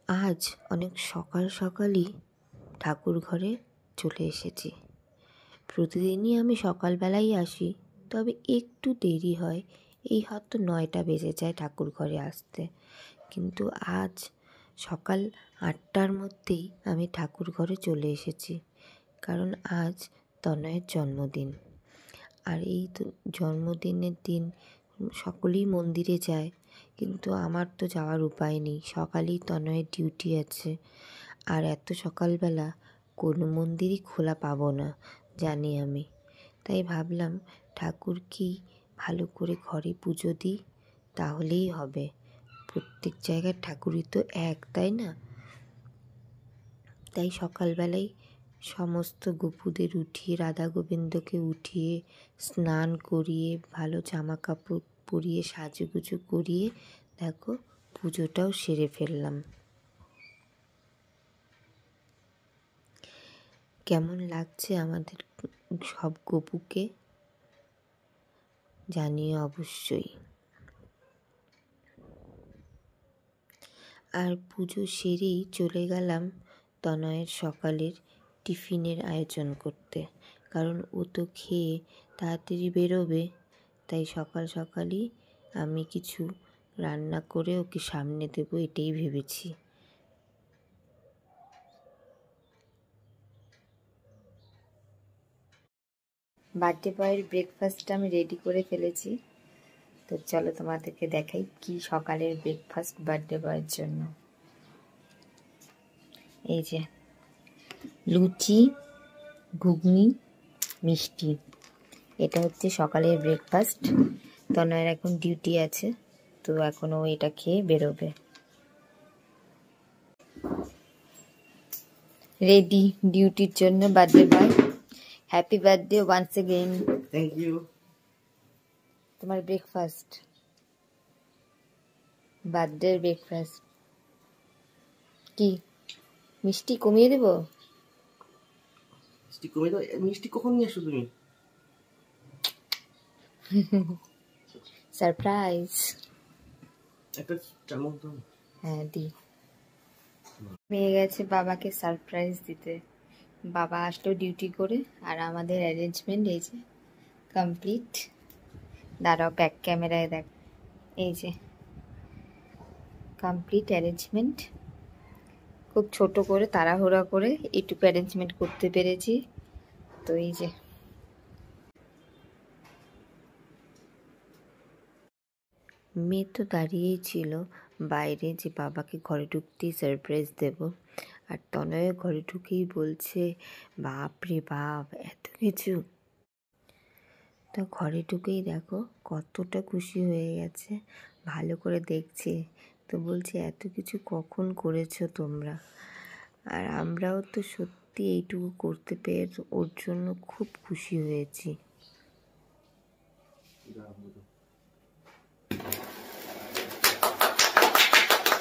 আজ অনেক সকাল সকালই ঠাকুর ঘরে চলে এসেছি। প্রতিদিনই আমি সকালবেলাই আসি, তবে একটু দেরি হয়, এই হয়তো 9টা বেজে যায় ঠাকুর ঘরে আসতে। কিন্তু আজ সকাল 8টার মধ্যেই আমি ঠাকুর ঘরে চলে এসেছি, কারণ আজ তনয়ের জন্মদিন। আর এই জন্মদিনের দিন সকলেই মন্দিরে যায়, কিন্তু আমার তো যাওয়ার উপায় নেই। সকালেই তনয়ের ডিউটি আছে, আর এত সকালবেলা কোনো মন্দিরই খোলা পাবো না জানি আমি। তাই ভাবলাম ঠাকুরকেই ভালো করে ঘরে পুজো দিই, তাহলেই হবে। প্রত্যেক জায়গার ঠাকুরই তো এক, তাই না? তাই সকালবেলায় সমস্ত গোপুদের উঠিয়ে, রাধা গোবিন্দকে উঠিয়ে, স্নান করিয়ে, ভালো জামা কাপড় পরিয়ে, সাজুগুজু করিয়ে দেখো পুজোটাও সেরে ফেললাম। কেমন লাগছে আমাদের সব গপুকে জানিও অবশ্যই। আর পুজো সেরেই চলে গেলাম তনয়ের সকালের টিফিনের আয়োজন করতে, কারণ ও তো খেয়ে তাড়াতাড়ি বেরোবে। তাই সকাল সকালই আমি কিছু রান্না করে ওকে সামনে দেবো, এটাই ভেবেছি। বার্থডে বয়ের ব্রেকফাস্টটা আমি রেডি করে ফেলেছি, তো চলো তোমাদেরকে দেখাই কি সকালের ব্রেকফাস্ট বার্থডে বয়ের জন্য। এই যে লুচি, ঘুগনি, মিষ্টি, এটা হচ্ছে সকালের ব্রেকফাস্ট। তনয়ের এখন ডিউটি আছে, তো এখন ও এটা খেয়ে বেরোবে। রেডি ডিউটির জন্য birthday boy. Happy birthday once again. Thank you. তোমার ব্রেকফাস্ট, বার্থডে ব্রেকফাস্ট কি? মিষ্টি কমিয়ে দেবো? মিষ্টি কমে দাও। মিষ্টি কখন নিয়ে আসো তুমি? সারপ্রাইজ। একটা চামচ দাও। হ্যাঁ দি। মেয়ে গেছে বাবাকে সারপ্রাইজ দিতে। বাবা আসলো ডিউটি করে, আর আমাদের অ্যারেঞ্জমেন্ট এই যে কমপ্লিট। দাঁড়াও ব্যাক ক্যামেরায় দেখ, এই যে কমপ্লিট অ্যারেঞ্জমেন্ট। খুব ছোট করে তাড়াহুড়া করে এইটুকু অ্যারেঞ্জমেন্ট করতে পেরেছি। তো এই যে মেয়ে তো দাঁড়িয়েই ছিল বাইরে, যে বাবাকে ঘরে ঢুকতেই সারপ্রাইজ দেব। আর তনয় ঘরে ঢুকেই বলছে, বাপ রে বাপ এত কিছু। তো ঘরে ঢুকেই দেখো কতটা খুশি হয়ে গেছে, ভালো করে দেখছে। তো বলছে এত কিছু কখন করেছো তোমরা? আর আমরাও তো সত্যি এইটুকু করতে পেরে ওর জন্য খুব খুশি হয়েছি।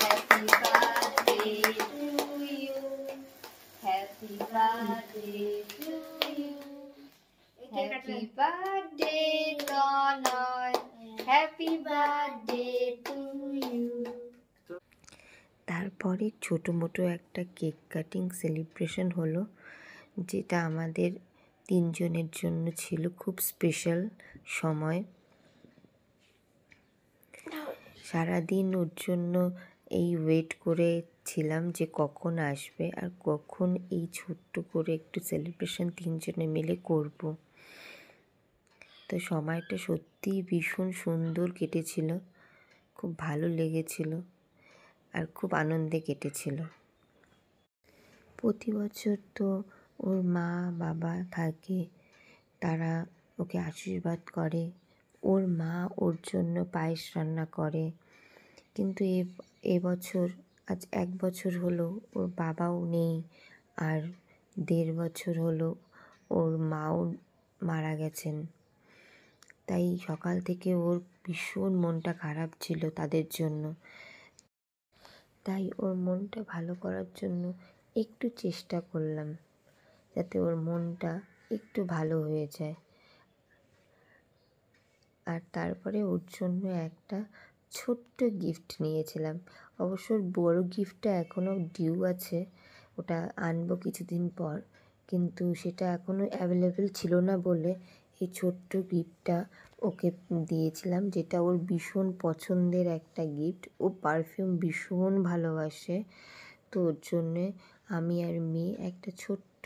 Happy birthday to you. Happy birthday to you. Happy birthday Tonoy. Happy birthday to you. তারপরে ছোটো মোটো একটা কেক কাটিং সেলিব্রেশন হলো, যেটা আমাদের তিনজনের জন্য ছিল খুব স্পেশাল সময়। সারাদিন ওর জন্য এই ওয়েট করেছিলাম যে কখন আসবে আর কখন এই ছোট্ট করে একটু সেলিব্রেশন তিনজনে মিলে করব। তো সময়টা সত্যিই ভীষণ সুন্দর কেটেছিল, খুব ভালো লেগেছিল আর খুব আনন্দে কেটেছিল। প্রতি বছর তো ওর মা বাবা থাকে, তারা ওকে আশীর্বাদ করে, ওর মা ওর জন্য পায়েস রান্না করে। কিন্তু এবছর আজ 1 বছর হলো ওর বাবাও নেই, আর 1.5 বছর হলো ওর মাও মারা গেছেন। তাই সকাল থেকে ওর ভীষণ মনটা খারাপ ছিল তাদের জন্য। তাই ওর মনটা ভালো করার জন্য একটু চেষ্টা করলাম, যাতে ওর মনটা একটু ভালো হয়ে যায়। আর তারপরে ওর জন্য একটা ছোট্ট গিফট নিয়েছিলাম। অবশ্য বড় গিফটটা এখনও ডিউ আছে, ওটা আনবো কিছুদিন পর, কিন্তু সেটা এখনও অ্যাভেলেবেল ছিল না বলে এই ছোট্ট গিফটটা ওকে দিয়েছিলাম, যেটা ওর ভীষণ পছন্দের একটা গিফট। ও পারফিউম ভীষণ ভালোবাসে, তো ওর জন্যে আমি আর মেয়ে একটা ছোট্ট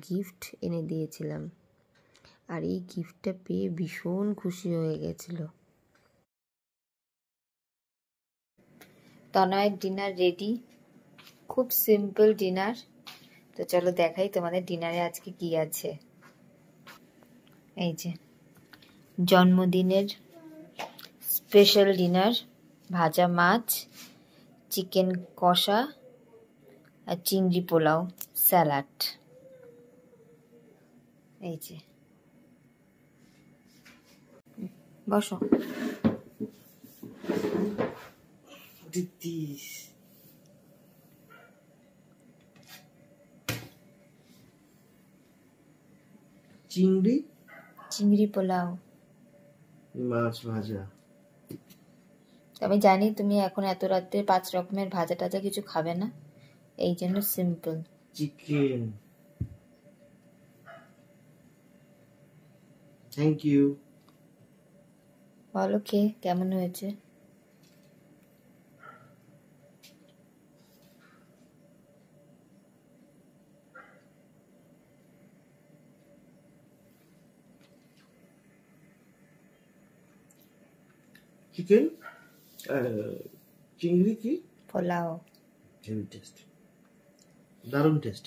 গিফট এনে দিয়েছিলাম, আর এই গিফটটা পেয়ে ভীষণ খুশি হয়ে গেছিল। তনয়ের ডিনার রেডি, খুব সিম্পল ডিনার। তো চলো দেখাই তোমাদের ডিনারে আজকে কি আছে। এই যে জন্মদিনের স্পেশাল ডিনার, ভাজা মাছ, চিকেন কষা আর চিংড়ি পোলাও, স্যালাড। এই যে বসো। দিদিস চিংড়ি চিংড়ি পোলাও, মাছ ভাজা। আমি জানি তুমি এখন এত রাতে 5 রকমের ভাজা টাজা কিছু খাবে না, এই জন্য সিম্পল। Chicken, thank you. বলো খেয়ে কেমন হয়েছে? চিকেন চিংড়ি কি পোলাও হেভি টেস্ট, দারুণ টেস্ট।